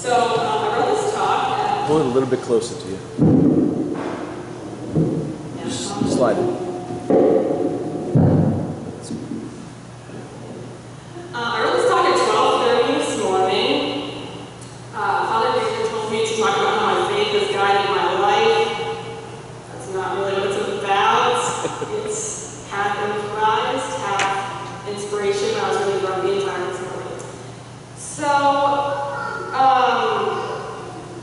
So I wrote this talk. Pull it a little bit closer to you. Just slide it. I wrote this talk at 12:30 this morning. Father David told me to talk about how my faith has guided my life. That's not really what it's about. It's half improvised, half inspiration. I was really grumpy and tired this morning. So,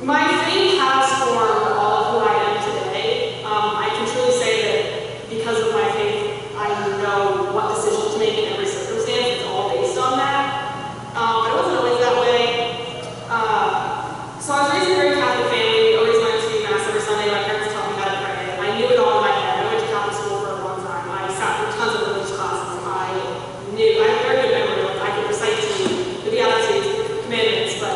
my faith has formed all of who I am today. I can truly say that because of my faith, I know what decision to make in every circumstance. It's all based on that. But it wasn't always that way. So I was raised in a very Catholic family. Always went to Mass every Sunday. My parents taught me how to pray. I knew it all in my head. I went to Catholic school for a long time. I sat through tons of religious classes. I have a very good memory. Like, I could recite to you the Beatitudes, commandments, but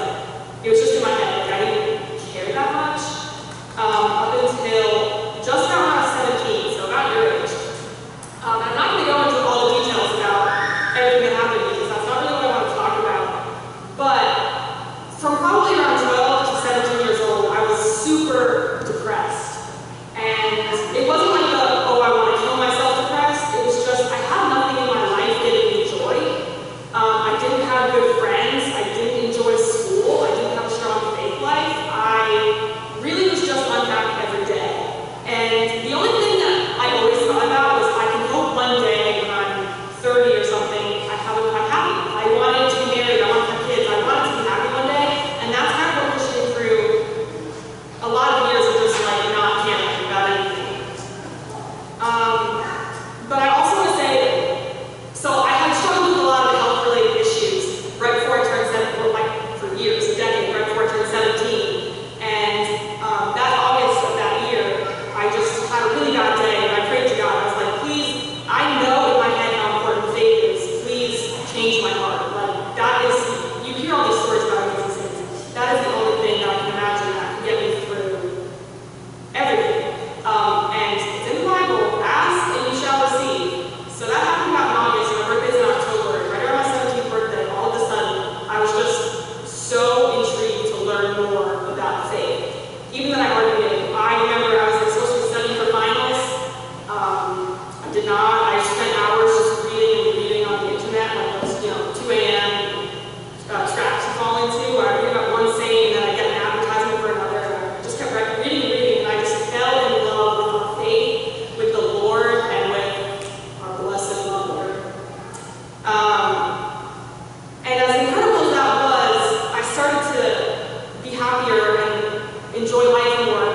it was just in my head. Like, I didn't care that much up until just around when I was 17, so about your age. And I'm not going to go into all the details about everything that happened because that's not really what I want to talk about. But from probably around 12 to 17 years old, I was super depressed. And it wasn't like oh, I want to kill myself depressed. It was just I had nothing in my life giving me joy. I didn't have good friends. I didn't enjoy school. I didn't have a strong faith life. I really was just unhappy every day. And the only thing that I always thought about was I can hope one day when I'm 30 or something, I'm happy. I wanted to be married. I wanted to have kids. I wanted to be happy one day. And that's kind of what pushed me through a lot of years of just like not caring about anything. But I also want to say, so I had struggled with a lot of health-related issues right before I turned 17, well, like for years, a decade, right before I turned 17. And that August of that year, I just had a really bad day, and I prayed to God. I was like, please, I know in my head how important faith is. Please change my heart. Like, that is, you hear all these stories about amazing things. That is the only thing that I can imagine that can get me through everything. And it's in the Bible, ask and you shall receive. So that happened about in August, and my birthday's in October, and right around my 17th birthday, all of a sudden, I was just so intrigued to learn more about faith. Even though I already knew. I remember I was supposed to be studying for finals. I did not. I spent hours just reading and reading on the internet, like those, 2 a.m. Traps you fall into, where I read about one saying and then I get an advertisement for another. And I just kept reading and reading, and I just fell in love with our faith, with the Lord, and with our Blessed Mother. And as incredible as that was, I started to be happier and enjoy life more.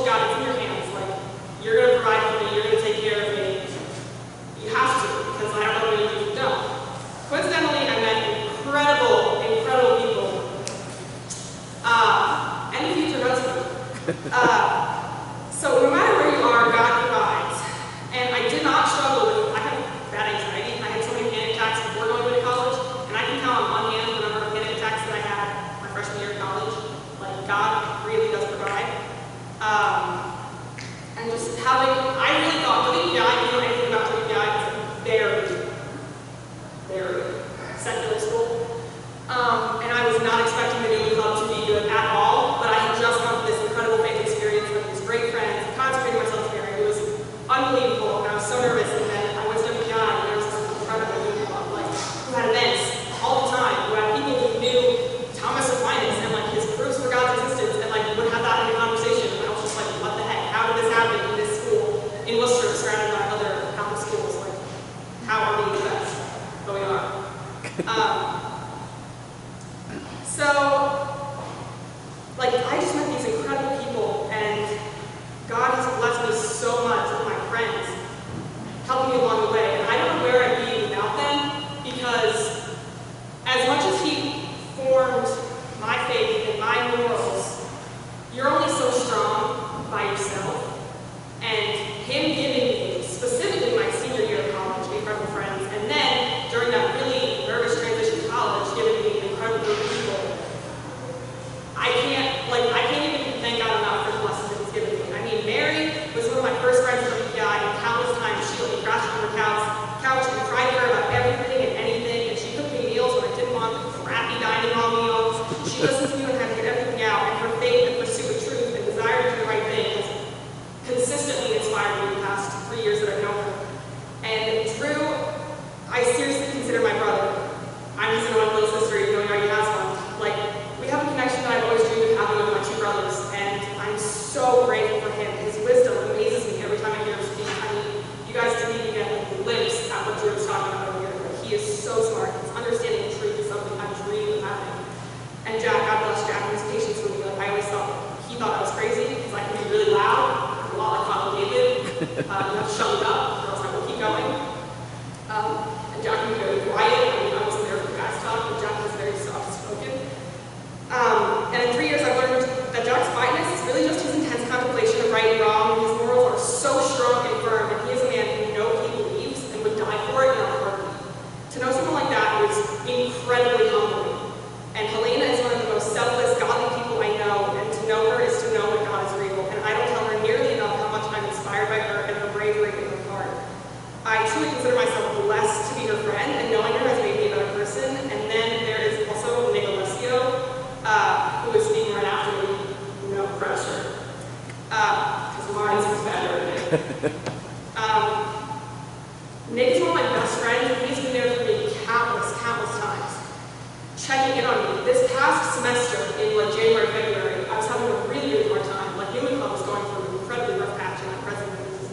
God, it's in your hands. Like, you're going to provide for me, you're going to take care of me. You have to, because I don't know what you do. Coincidentally, I met incredible, incredible people. And a future husband. So no matter where you are, God provides. And I did not struggle with, I had bad anxiety. I had so many panic attacks before going to college, and I can count on one hand the number of panic attacks that I had my freshman year of college. Like, God really does provide. And just having, I really thought WPI, you know anything about WPI, it's very secular school. And I was not expecting the Daily Club to be good at all, but I had just come from this incredible faith experience with these great friends, consecrating myself to Mary. It was unbelievable, and I was so nervous, and then I went to WPI, and there was this incredible Daily Club, like, who had events all the time, who had people who knew Thomas Aquinas, and like his proofs for God's existence, and like would have that in a conversation, and I was just like, what the heck, how did this happen in this school, in Worcester, surrounded by other Catholic schools, like, how are we the best? But we are. So, like, I just met these incredible people, and God has blessed me so much with my friends, helping me along the way. And I don't know where I'd be without them, because as much as He formed my faith and my morals, you're only so strong by yourself. And Him giving me, specifically my senior year of college, incredible friends, and then during that really nervous transition to college, giving me an incredible group of people, I can't even thank God enough for the blessings that He's given me. I mean, Mary was one of my first friends from WPI, and countless times she let me crash on her couch and cried to her about everything and anything, and she cooked me meals when I didn't want crappy dining hall meals. She listened to me when I had to get everything out, and her faith and pursuit of truth and desire to do the right thing has consistently inspired me in the past 3 years that I've known her. And Drew, I seriously consider my brother. I'm his one little sister, even though he already has one. Like, we have a connection that I've always dreamed of having with my two brothers, and I'm so grateful for him. His wisdom amazes me every time I hear him speak. I mean, you guys didn't even get a glimpse at what Drew was talking about earlier, but he is so smart. His understanding of truth is something I've dreamed of having. And Jack, God bless Jack, and his patience with me. Like, I always thought he thought I was crazy because I can be really loud, a lot like Father David. You have to shut me up, or else I will keep going. And Jack can be very quiet. I mean, I wasn't there for guys talk, but Jack was very soft-spoken. And in 3 years, I've learned that Jack's quietness is really just his intense contemplation of right and wrong. His morals are so strong and firm, and he is a man who knows he believes and would die for it in a heartbeat. To know someone like that is incredibly humbling. And Helena is one of the most selfless, godly people I know, and to know her is to know that God is real. And I don't tell her nearly enough how much I'm inspired by her and her bravery and her heart. I truly consider myself blessed to be her friend, and knowing her has made me a better person. And then there is also Engo, who is speaking right after me. No pressure. Because Marty's was better. Nick is one of my best friends, and he's been there for me countless times, checking in on me. This past semester, in like January, February, I was having a really hard time. Like, Human Club was going through an incredibly rough patch, and my president was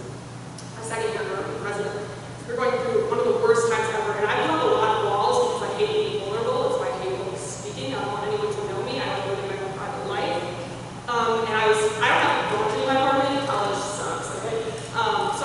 our second year president. We were going through one of the worst times ever, and I put up a lot of walls because I hate being vulnerable. It's why I hate public speaking. I don't want anyone to know me. I like living my own private life. And I don't have laundry in my apartment. College sucks, okay? So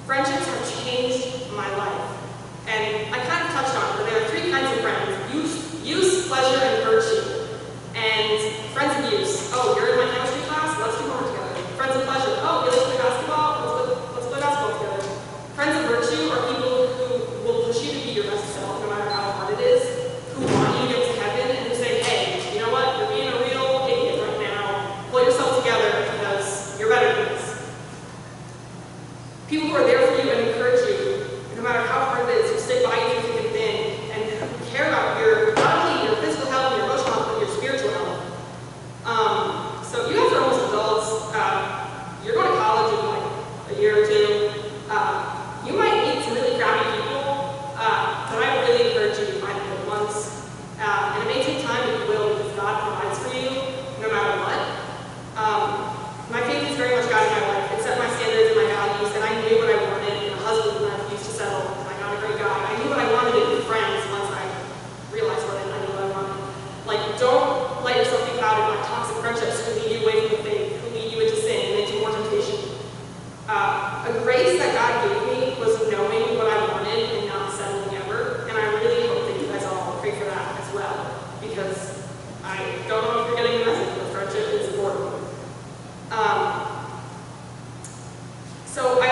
Friendships have changed my life. And I kind of touched on it, but there are three kinds of friends: use, pleasure, and virtue. And friends of use: oh, you're in my chemistry class, let's do homework together. Friends of pleasure: oh, you like to play basketball, let's play basketball together. Friends of virtue are people who will push you to be your best self, no matter how hard it is, who want you to get to heaven, and who say, hey, you know what, you're being a real idiot right now, pull yourself together because you're better than this. People who are there for you and encourage you, no matter how hard it is, who stick by you through thick and thin, and who care about your, not only your physical health and your emotional health, but your spiritual health. So you guys are almost adults. You're going to college in like a year or two. You might meet some really crappy people, but I really encourage you to find the good ones. And it may take time, but you will, because God provides for you, no matter what. My faith is very much guiding my life. It set my standards and my values, and I knew what I wanted in a husband when I refused to settle. And I got a great guy. I knew what I wanted in friends once I realized what I knew what I wanted. Like, don't let yourself be clouded by toxic friendships who lead you away from the faith, who lead you into sin and into more temptation. A grace that God gave me was knowing what I wanted and not settling ever. And I really hope that you guys all pray for that as well, because I don't know if you're getting the message, but friendship is important. So I